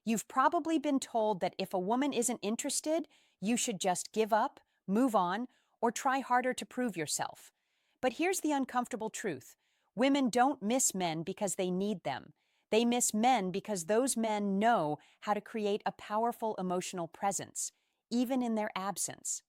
You've probably been told that if a woman isn't interested, you should just give up, move on, or try harder to prove yourself. But here's the uncomfortable truth. Women don't miss men because they need them. They miss men because those men know how to create a powerful emotional presence, even in their absence.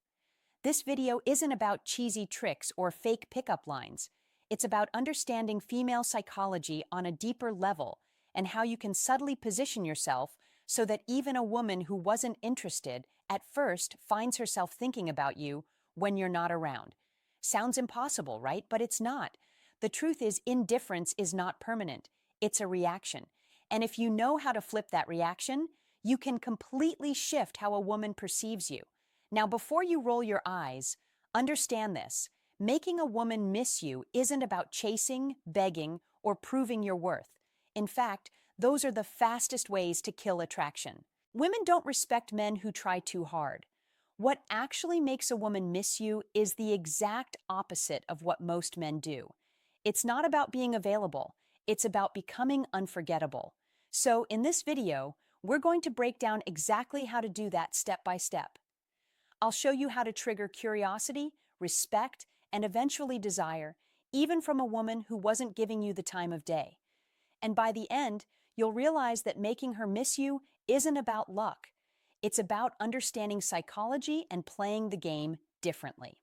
This video isn't about cheesy tricks or fake pickup lines. It's about understanding female psychology on a deeper level and how you can subtly position yourself so that even a woman who wasn't interested at first finds herself thinking about you when you're not around. Sounds impossible, right? But it's not. The truth is, indifference is not permanent. It's a reaction. And if you know how to flip that reaction, you can completely shift how a woman perceives you. Now, before you roll your eyes, understand this. Making a woman miss you isn't about chasing, begging, or proving your worth. In fact, those are the fastest ways to kill attraction. Women don't respect men who try too hard. What actually makes a woman miss you is the exact opposite of what most men do. It's not about being available. It's about becoming unforgettable. So, in this video, we're going to break down exactly how to do that step by step. I'll show you how to trigger curiosity, respect, and eventually desire, even from a woman who wasn't giving you the time of day. And by the end, you'll realize that making her miss you isn't about luck. It's about understanding psychology and playing the game differently.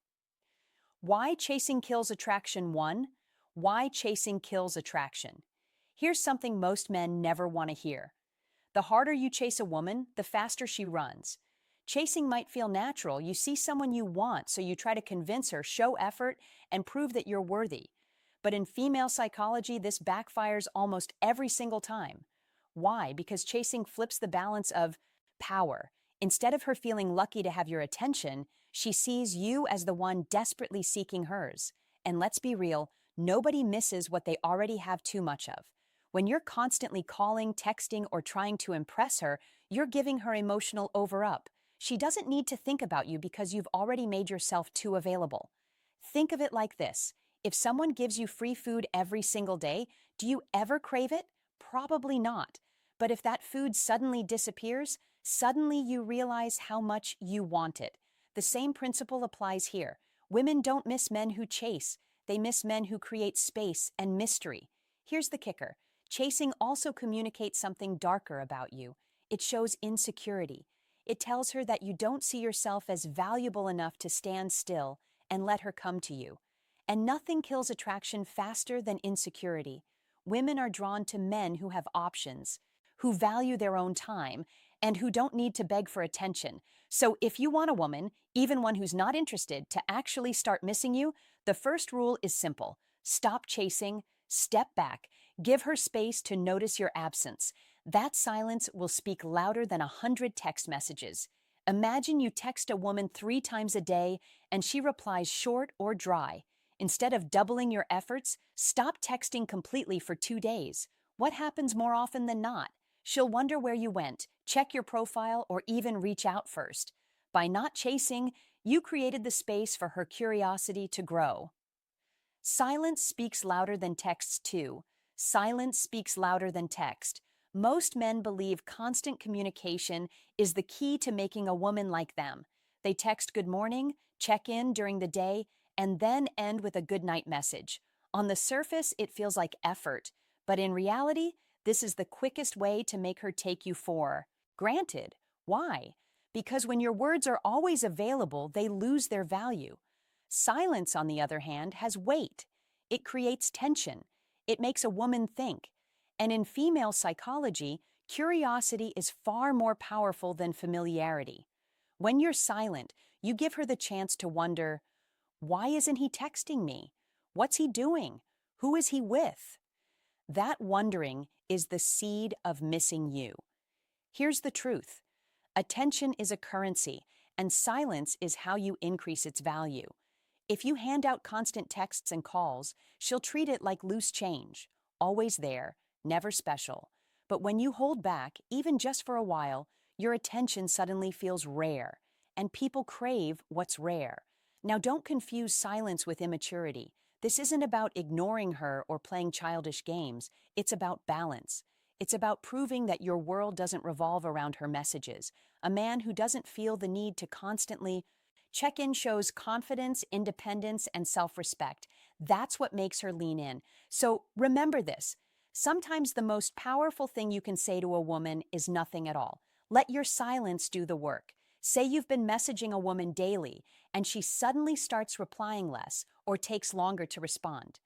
Why chasing kills attraction 1? Why chasing kills attraction? Here's something most men never want to hear. The harder you chase a woman, the faster she runs. Chasing might feel natural. You see someone you want, so you try to convince her, show effort, and prove that you're worthy. But in female psychology, this backfires almost every single time. Why? Because chasing flips the balance of power. Instead of her feeling lucky to have your attention, she sees you as the one desperately seeking hers. And let's be real, nobody misses what they already have too much of. When you're constantly calling, texting, or trying to impress her, you're giving her emotional over-up. She doesn't need to think about you because you've already made yourself too available. Think of it like this. If someone gives you free food every single day, do you ever crave it? Probably not. But if that food suddenly disappears, suddenly you realize how much you want it. The same principle applies here. Women don't miss men who chase. They miss men who create space and mystery. Here's the kicker. Chasing also communicates something darker about you. It shows insecurity. It tells her that you don't see yourself as valuable enough to stand still and let her come to you. And nothing kills attraction faster than insecurity. Women are drawn to men who have options, who value their own time, and who don't need to beg for attention. So if you want a woman, even one who's not interested, to actually start missing you, the first rule is simple. Stop chasing, step back, give her space to notice your absence. That silence will speak louder than 100 text messages. Imagine you text a woman 3 times a day and she replies short or dry. Instead of doubling your efforts, stop texting completely for 2 days. What happens more often than not? She'll wonder where you went, check your profile, or even reach out first. By not chasing, you created the space for her curiosity to grow. Silence speaks louder than texts too. Silence speaks louder than text. Most men believe constant communication is the key to making a woman like them. They text good morning, check in during the day, and then end with a good night message. On the surface, it feels like effort, but in reality, this is the quickest way to make her take you for granted. Why? Because when your words are always available, they lose their value. Silence, on the other hand, has weight. It creates tension. It makes a woman think. And in female psychology, curiosity is far more powerful than familiarity. When you're silent, you give her the chance to wonder, why isn't he texting me? What's he doing? Who is he with? That wondering is the seed of missing you. Here's the truth. Attention is a currency, and silence is how you increase its value. If you hand out constant texts and calls, she'll treat it like loose change, always there, never special. But when you hold back, even just for a while, your attention suddenly feels rare, and people crave what's rare. Now, don't confuse silence with immaturity. This isn't about ignoring her or playing childish games. It's about balance. It's about proving that your world doesn't revolve around her messages. A man who doesn't feel the need to constantly check in shows confidence, independence, and self respect. That's what makes her lean in. So remember this. Sometimes the most powerful thing you can say to a woman is nothing at all. Let your silence do the work. Say you've been messaging a woman daily and she suddenly starts replying less or takes longer to respond.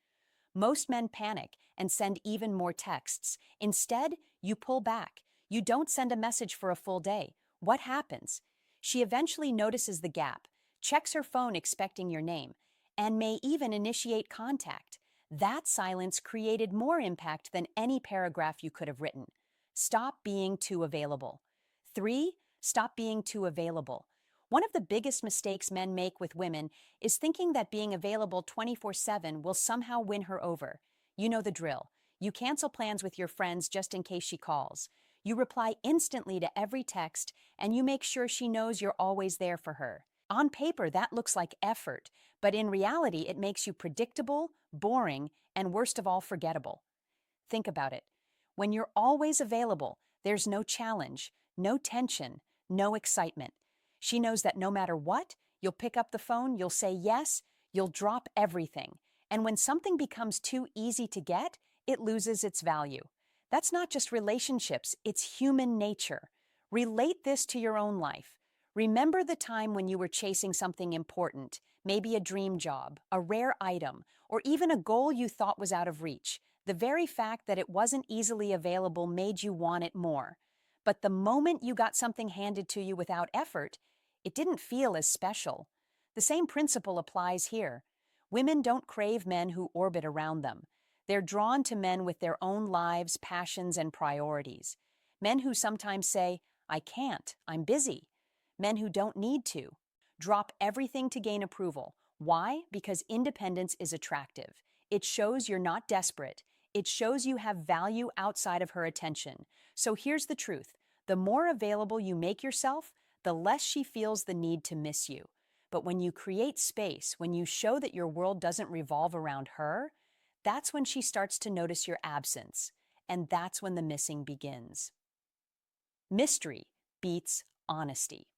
Most men panic and send even more texts. Instead, you pull back. You don't send a message for a full day. What happens? She eventually notices the gap, checks her phone expecting your name, and may even initiate contact. That silence created more impact than any paragraph you could have written. Stop being too available. 3. Stop being too available. One of the biggest mistakes men make with women is thinking that being available 24/7 will somehow win her over. You know the drill. You cancel plans with your friends just in case she calls. You reply instantly to every text, and you make sure she knows you're always there for her. On paper, that looks like effort, but in reality, it makes you predictable, boring, and worst of all, forgettable. Think about it. When you're always available, there's no challenge, no tension, no excitement. She knows that no matter what, you'll pick up the phone, you'll say yes, you'll drop everything. And when something becomes too easy to get, it loses its value. That's not just relationships, it's human nature. Relate this to your own life. Remember the time when you were chasing something important, maybe a dream job, a rare item, or even a goal you thought was out of reach. The very fact that it wasn't easily available made you want it more. But the moment you got something handed to you without effort, it didn't feel as special. The same principle applies here. Women don't crave men who orbit around them. They're drawn to men with their own lives, passions, and priorities. Men who sometimes say, I can't, I'm busy. Men who don't need to. Drop everything to gain approval. Why? Because independence is attractive. It shows you're not desperate. It shows you have value outside of her attention. So here's the truth. The more available you make yourself, the less she feels the need to miss you. But when you create space, when you show that your world doesn't revolve around her, that's when she starts to notice your absence. And that's when the missing begins. Mystery beats honesty.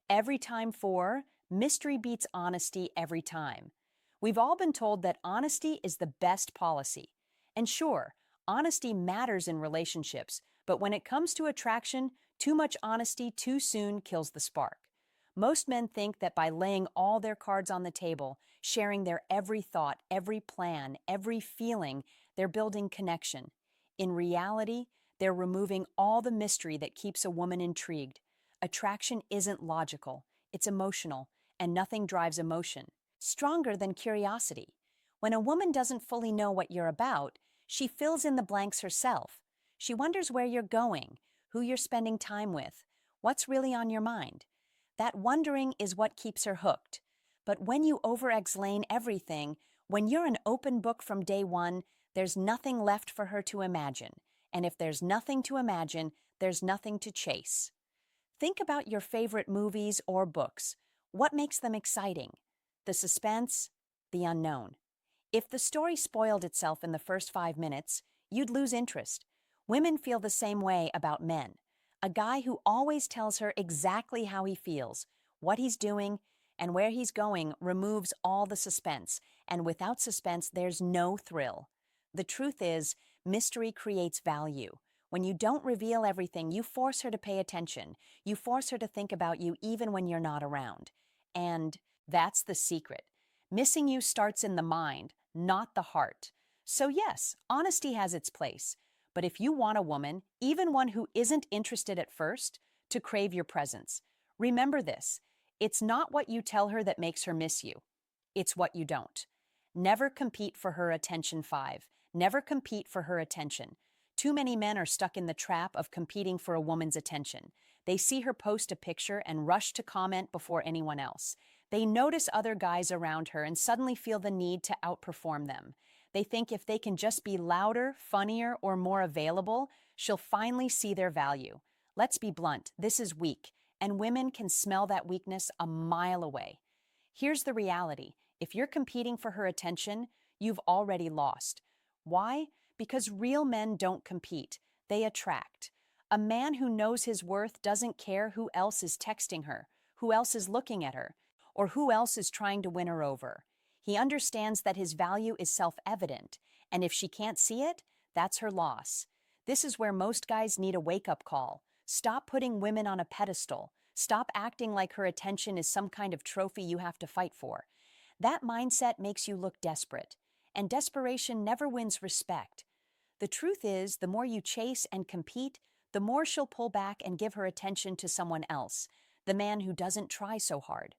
Every time for mystery beats honesty every time. We've all been told that honesty is the best policy. And sure, honesty matters in relationships, but when it comes to attraction, too much honesty too soon kills the spark. Most men think that by laying all their cards on the table, sharing their every thought, every plan, every feeling, they're building connection. In reality, they're removing all the mystery that keeps a woman intrigued. Attraction isn't logical, it's emotional, and nothing drives emotion stronger than curiosity. When a woman doesn't fully know what you're about, she fills in the blanks herself. She wonders where you're going, who you're spending time with, what's really on your mind. That wondering is what keeps her hooked. But when you over-explain everything, when you're an open book from day one, there's nothing left for her to imagine. And if there's nothing to imagine, there's nothing to chase. Think about your favorite movies or books. What makes them exciting? The suspense, the unknown. If the story spoiled itself in the first 5 minutes, you'd lose interest. Women feel the same way about men. A guy who always tells her exactly how he feels, what he's doing, and where he's going removes all the suspense, and without suspense, there's no thrill. The truth is, mystery creates value. When you don't reveal everything, you force her to pay attention. You force her to think about you even when you're not around. And that's the secret. Missing you starts in the mind, not the heart. So yes, honesty has its place. But if you want a woman, even one who isn't interested at first, to crave your presence, remember this. It's not what you tell her that makes her miss you. It's what you don't. Never compete for her attention. 5. Never compete for her attention. Too many men are stuck in the trap of competing for a woman's attention. They see her post a picture and rush to comment before anyone else. They notice other guys around her and suddenly feel the need to outperform them. They think if they can just be louder, funnier, or more available, she'll finally see their value. Let's be blunt, this is weak, and women can smell that weakness a mile away. Here's the reality. If you're competing for her attention, you've already lost. Why? Because real men don't compete. they attract. A man who knows his worth doesn't care who else is texting her, who else is looking at her, or who else is trying to win her over. He understands that his value is self-evident, and if she can't see it, that's her loss. This is where most guys need a wake-up call. Stop putting women on a pedestal. Stop acting like her attention is some kind of trophy you have to fight for. That mindset makes you look desperate, and desperation never wins respect. The truth is, the more you chase and compete, the more she'll pull back and give her attention to someone else, the man who doesn't try so hard.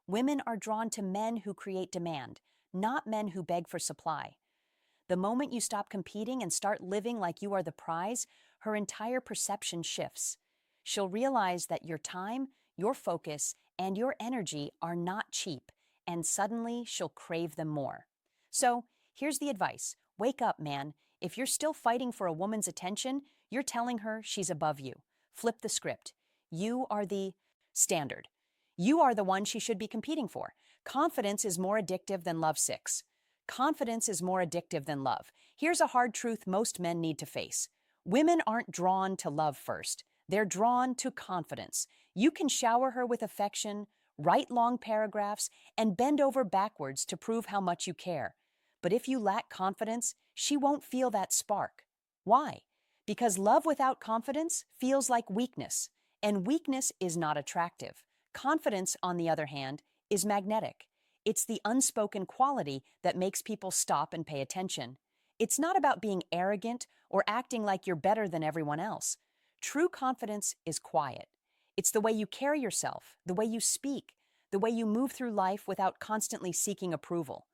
Women are drawn to men who create demand, not men who beg for supply. The moment you stop competing and start living like you are the prize, her entire perception shifts. She'll realize that your time, your focus, and your energy are not cheap, and suddenly she'll crave them more. So, here's the advice. Wake up, man. If you're still fighting for a woman's attention, you're telling her she's above you. Flip the script. You are the standard. You are the one she should be competing for. Confidence is more addictive than lovesick. Confidence is more addictive than love. Here's a hard truth most men need to face. Women aren't drawn to love first. They're drawn to confidence. You can shower her with affection, write long paragraphs, and bend over backwards to prove how much you care. But if you lack confidence, she won't feel that spark. Why? Because love without confidence feels like weakness, and weakness is not attractive. Confidence, on the other hand, is magnetic. It's the unspoken quality that makes people stop and pay attention. It's not about being arrogant or acting like you're better than everyone else. True confidence is quiet. It's the way you carry yourself, the way you speak, the way you move through life without constantly seeking approval.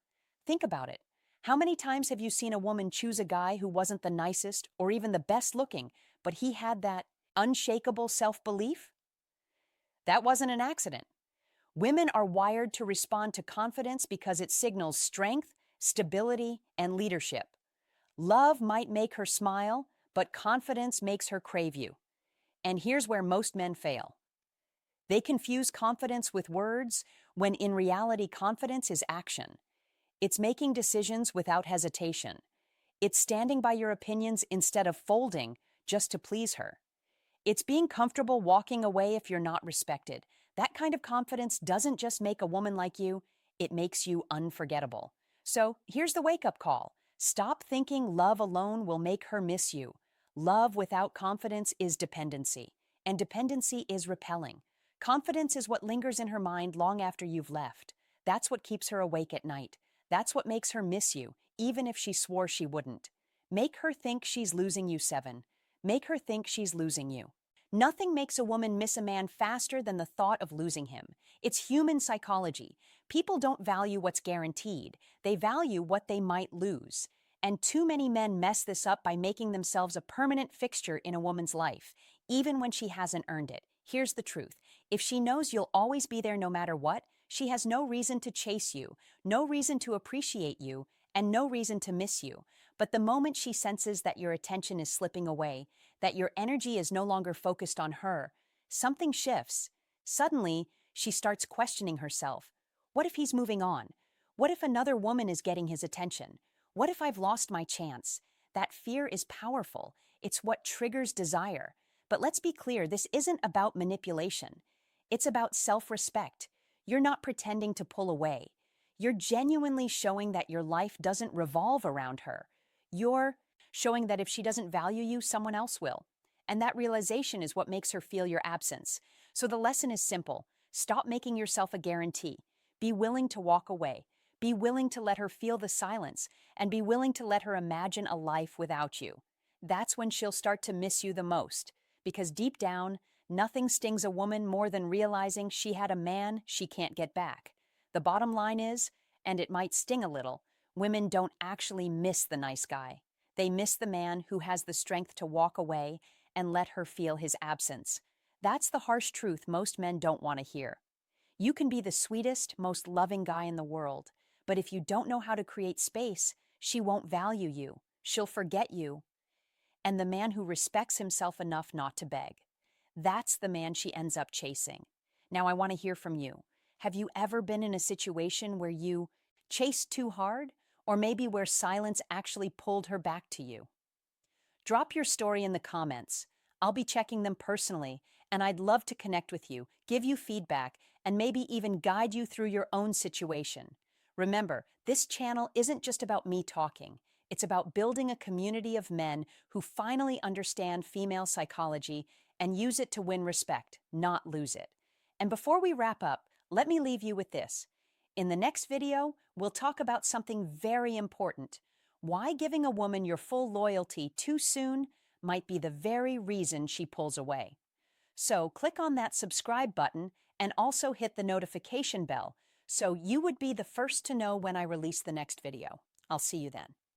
Think about it. How many times have you seen a woman choose a guy who wasn't the nicest or even the best looking, but he had that unshakable self-belief? That wasn't an accident. Women are wired to respond to confidence because it signals strength, stability, and leadership. Love might make her smile, but confidence makes her crave you. And here's where most men fail. They confuse confidence with words when in reality confidence is action. It's making decisions without hesitation. It's standing by your opinions instead of folding just to please her. It's being comfortable walking away if you're not respected. That kind of confidence doesn't just make a woman like you, it makes you unforgettable. So here's the wake-up call. Stop thinking love alone will make her miss you. Love without confidence is dependency, and dependency is repelling. Confidence is what lingers in her mind long after you've left. That's what keeps her awake at night. That's what makes her miss you, even if she swore she wouldn't. Make her think she's losing you, 7. Make her think she's losing you. Nothing makes a woman miss a man faster than the thought of losing him. It's human psychology. People don't value what's guaranteed. They value what they might lose. And too many men mess this up by making themselves a permanent fixture in a woman's life, even when she hasn't earned it. Here's the truth. If she knows you'll always be there no matter what, she has no reason to chase you, no reason to appreciate you, and no reason to miss you. But the moment she senses that your attention is slipping away, that your energy is no longer focused on her, something shifts. Suddenly, she starts questioning herself. What if he's moving on? What if another woman is getting his attention? What if I've lost my chance? That fear is powerful. It's what triggers desire. But let's be clear, this isn't about manipulation. It's about self-respect. You're not pretending to pull away. You're genuinely showing that your life doesn't revolve around her. You're showing that if she doesn't value you, someone else will. And that realization is what makes her feel your absence. So the lesson is simple. Stop making yourself a guarantee. Be willing to walk away. Be willing to let her feel the silence, and be willing to let her imagine a life without you. That's when she'll start to miss you the most, because deep down, nothing stings a woman more than realizing she had a man she can't get back. The bottom line is, and it might sting a little, women don't actually miss the nice guy. They miss the man who has the strength to walk away and let her feel his absence. That's the harsh truth most men don't want to hear. You can be the sweetest, most loving guy in the world, but if you don't know how to create space, she won't value you. She'll forget you. And the man who respects himself enough not to beg. That's the man she ends up chasing. Now I want to hear from you. Have you ever been in a situation where you chased too hard, or maybe where silence actually pulled her back to you? Drop your story in the comments. I'll be checking them personally, and I'd love to connect with you, give you feedback, and maybe even guide you through your own situation. Remember, this channel isn't just about me talking. It's about building a community of men who finally understand female psychology and use it to win respect, not lose it. And before we wrap up, let me leave you with this. In the next video, we'll talk about something very important: why giving a woman your full loyalty too soon might be the very reason she pulls away. So click on that subscribe button and also hit the notification bell so you would be the first to know when I release the next video. I'll see you then.